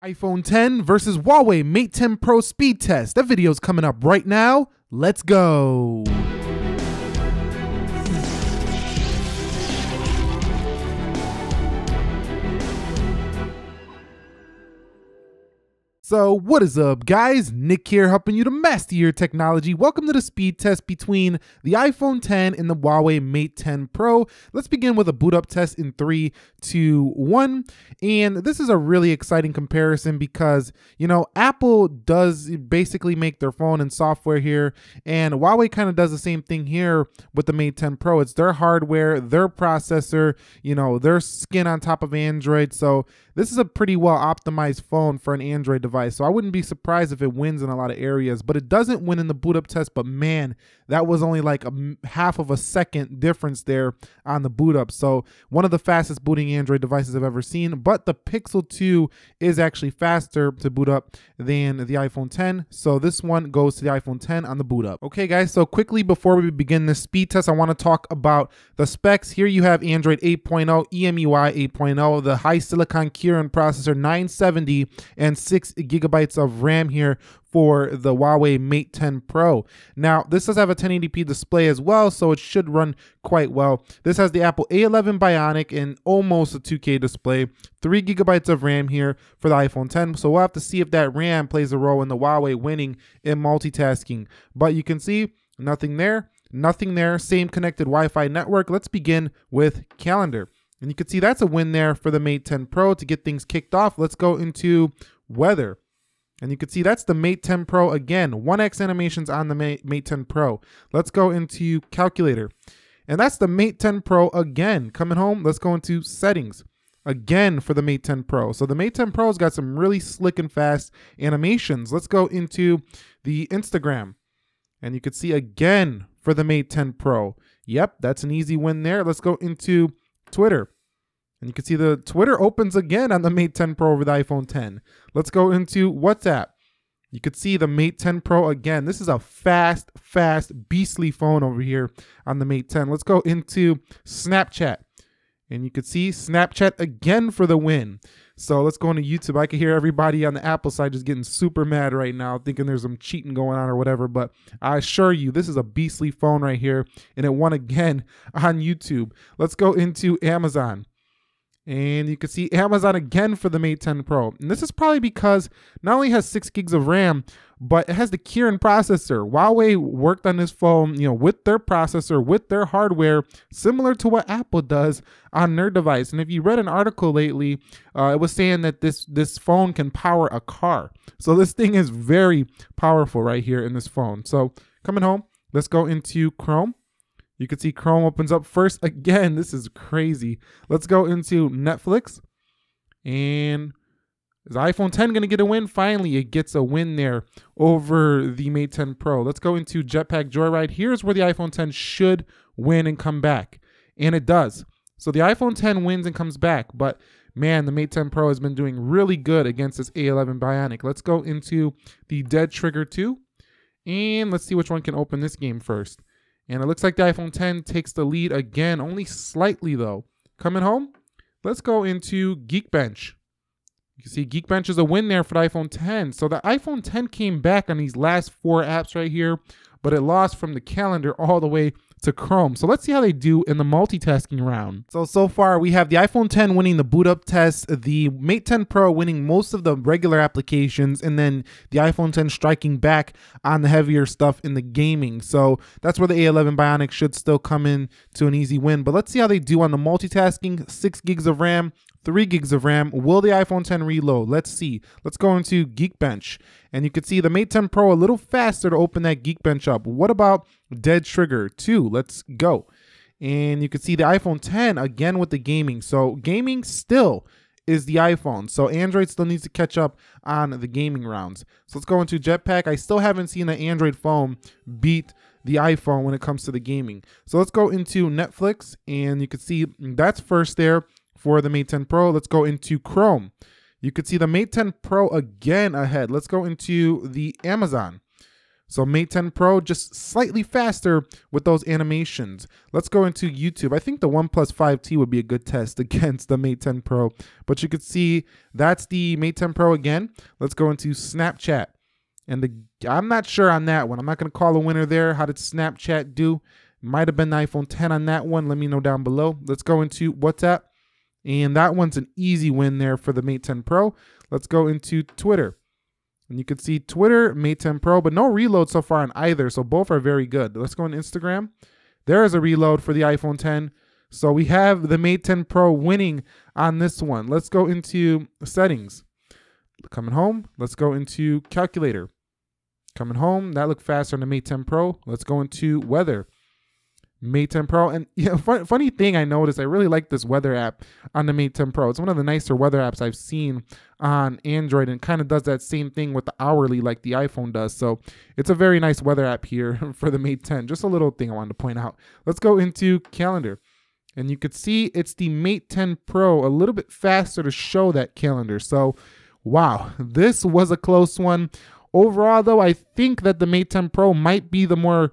iPhone 10 versus Huawei Mate 10 Pro speed test. That video's coming up right now. Let's go. So what is up, guys? Nick here, helping you to master your technology. Welcome to the speed test between the iPhone 10 and the Huawei Mate 10 Pro. Let's begin with a boot up test in 3, 2, 1. And this is a really exciting comparison because, you know, Apple does basically make their phone and software here, and Huawei kind of does the same thing here with the Mate 10 Pro. It's their hardware, their processor, you know, their skin on top of Android. So this is a pretty well optimized phone for an Android device. So I wouldn't be surprised if it wins in a lot of areas, but it doesn't win in the boot up test. But man, that was only like half of a second difference there on the boot up. So one of the fastest booting Android devices I've ever seen, but the Pixel 2 is actually faster to boot up than the iPhone 10. So this one goes to the iPhone 10 on the boot up. Okay guys, so quickly before we begin this speed test, I want to talk about the specs. Here you have Android 8.0, EMUI 8.0, the high silicon Kirin processor, 970 and 6 gigabytes of RAM here for the Huawei Mate 10 Pro. Now, this does have a 1080p display as well, so it should run quite well. This has the Apple A11 Bionic and almost a 2K display, 3 gigabytes of RAM here for the iPhone 10. So we'll have to see if that RAM plays a role in the Huawei winning in multitasking. But you can see nothing there, nothing there, same connected Wi-Fi network. Let's begin with calendar. And you can see that's a win there for the Mate 10 Pro to get things kicked off. Let's go into weather. And you can see that's the Mate 10 Pro again, 1x animations on the Mate 10 Pro. Let's go into calculator. And that's the Mate 10 Pro again. Coming home, let's go into settings. Again for the Mate 10 Pro. So the Mate 10 Pro's got some really slick and fast animations. Let's go into the Instagram. And you can see again for the Mate 10 Pro. Yep, that's an easy win there. Let's go into Twitter. And you can see the Twitter opens again on the Mate 10 Pro over the iPhone 10. Let's go into WhatsApp. You could see the Mate 10 Pro again. This is a fast, beastly phone over here on the Mate 10. Let's go into Snapchat. And you could see Snapchat again for the win. So let's go into YouTube. I can hear everybody on the Apple side just getting super mad right now, thinking there's some cheating going on or whatever. But I assure you, this is a beastly phone right here. And it won again on YouTube. Let's go into Amazon. And you can see Amazon again for the Mate 10 Pro. And this is probably because not only has 6 gigs of RAM, but it has the Kirin processor. Huawei worked on this phone, you know, with their processor, with their hardware, similar to what Apple does on their device. And if you read an article lately, it was saying that this phone can power a car. So this thing is very powerful right here in this phone. So coming home, let's go into Chrome. You can see Chrome opens up first again. This is crazy. Let's go into Netflix. And is the iPhone 10 going to get a win? Finally, it gets a win there over the Mate 10 Pro. Let's go into Jetpack Joyride. Here's where the iPhone 10 should win and come back. And it does. So the iPhone 10 wins and comes back. But man, the Mate 10 Pro has been doing really good against this A11 Bionic. Let's go into the Dead Trigger 2. And let's see which one can open this game first. And it looks like the iPhone 10 takes the lead again, only slightly though. Coming home, let's go into Geekbench. You can see Geekbench is a win there for the iPhone 10. So the iPhone 10 came back on these last 4 apps right here, but it lost from the calendar all the way to Chrome. So let's see how they do in the multitasking round. So far we have the iPhone 10 winning the boot up test, the Mate 10 Pro winning most of the regular applications, and then the iPhone 10 striking back on the heavier stuff in the gaming. So that's where the A11 Bionic should still come in to an easy win. But let's see how they do on the multitasking. 6 gigs of RAM, 3 gigs of RAM. Will the iPhone 10 reload? Let's see. Let's go into Geekbench. And you can see the Mate 10 Pro a little faster to open that Geekbench up. What about Dead Trigger 2? Let's go. And you can see the iPhone 10 again with the gaming. So gaming still is the iPhone. So Android still needs to catch up on the gaming rounds. So let's go into Jetpack. I still haven't seen an Android phone beat the iPhone when it comes to the gaming. So let's go into Netflix. And you can see that's first there for the Mate 10 Pro. Let's go into Chrome. You could see the Mate 10 Pro again ahead. Let's go into the Amazon. So Mate 10 Pro just slightly faster with those animations. Let's go into YouTube. I think the OnePlus 5T would be a good test against the Mate 10 Pro, but you could see that's the Mate 10 Pro again. Let's go into Snapchat. And I'm not sure on that one. I'm not going to call a winner there. How did Snapchat do? Might have been the iPhone 10 on that one. Let me know down below. Let's go into WhatsApp. And that one's an easy win there for the Mate 10 Pro. Let's go into Twitter. And you can see Twitter, Mate 10 Pro, but no reload so far on either. So both are very good. Let's go on Instagram. There is a reload for the iPhone 10. So we have the Mate 10 Pro winning on this one. Let's go into settings. Coming home. Let's go into calculator. Coming home. That looked faster on the Mate 10 Pro. Let's go into weather. Mate 10 Pro. And funny thing I noticed, I really like this weather app on the Mate 10 Pro. It's one of the nicer weather apps I've seen on Android, and kind of does that same thing with the hourly like the iPhone does. So it's a very nice weather app here for the Mate 10. Just a little thing I wanted to point out. Let's go into calendar. And you could see it's the Mate 10 Pro a little bit faster to show that calendar. So wow, this was a close one. Overall, though, I think that the Mate 10 Pro might be the more,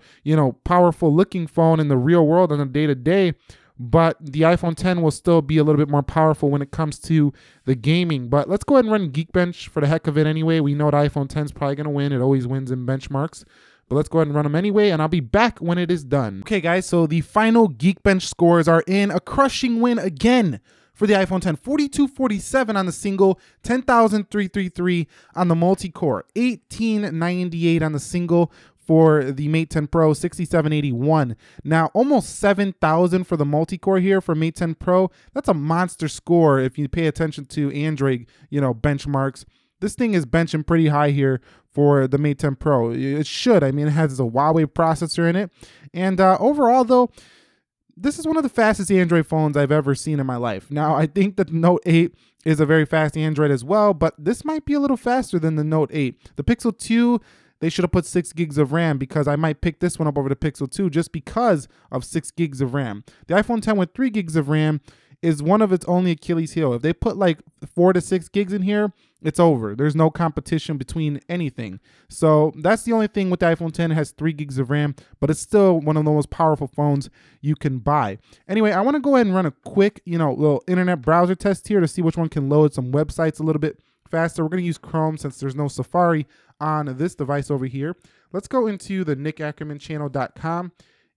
powerful looking phone in the real world on a day-to-day, but the iPhone 10 will still be a little bit more powerful when it comes to the gaming. But let's go ahead and run Geekbench for the heck of it anyway. We know the iPhone 10 is probably going to win. It always wins in benchmarks. But let's go ahead and run them anyway, and I'll be back when it is done. Okay, guys, so the final Geekbench scores are in. A crushing win again for the iPhone 10, 4247 on the single, 10,333 on the multi-core, 1898 on the single for the Mate 10 Pro, 6781. Now, almost 7,000 for the multi-core here for Mate 10 Pro. That's a monster score if you pay attention to Android, benchmarks. This thing is benching pretty high here for the Mate 10 Pro. It should. I mean, it has a Huawei processor in it. And overall, though, this is one of the fastest Android phones I've ever seen in my life. Now, I think that the Note 8 is a very fast Android as well, but this might be a little faster than the Note 8. The Pixel 2, they should have put 6 gigs of RAM, because I might pick this one up over the Pixel 2 just because of 6 gigs of RAM. The iPhone 10 with 3 gigs of RAM is one of its only Achilles heel. If they put like 4 to 6 gigs in here, it's over. There's no competition between anything. So that's the only thing with the iPhone 10. It has 3 gigs of RAM, but it's still one of the most powerful phones you can buy. Anyway, I want to go ahead and run a quick, little internet browser test here to see which one can load some websites a little bit faster. We're going to use Chrome since there's no Safari on this device over here. Let's go into the nickackermanchannel.com.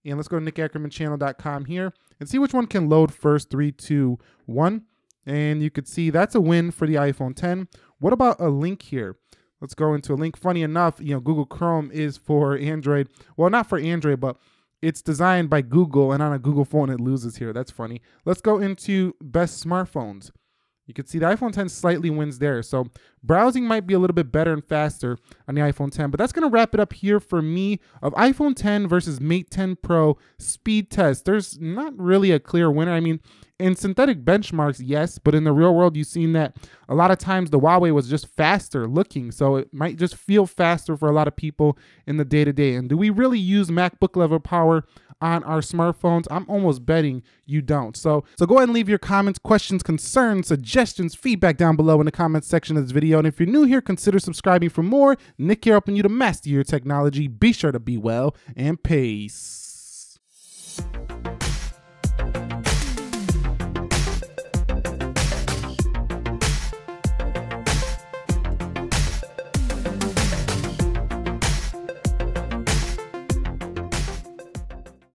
And let's go to nickackermanchannel.com here and see which one can load first. 3, 2, 1. And you could see that's a win for the iPhone 10. What about a link here? Let's go into a link. Funny enough, Google Chrome is for Android. Well, not for Android, but it's designed by Google, and on a Google phone it loses here. That's funny. Let's go into best smartphones. You can see the iPhone 10 slightly wins there. So browsing might be a little bit better and faster on the iPhone 10. But that's going to wrap it up here for me of iPhone 10 versus Mate 10 Pro speed test. There's not really a clear winner. I mean, in synthetic benchmarks, yes, but in the real world, you've seen that a lot of times the Huawei was just faster looking. So it might just feel faster for a lot of people in the day-to-day. And do we really use MacBook level power on our smartphones? I'm almost betting you don't. So go ahead and leave your comments, questions, concerns, suggestions, feedback down below in the comments section of this video. And if you're new here, consider subscribing for more. Nick here, helping you to master your technology. Be sure to be well, and peace.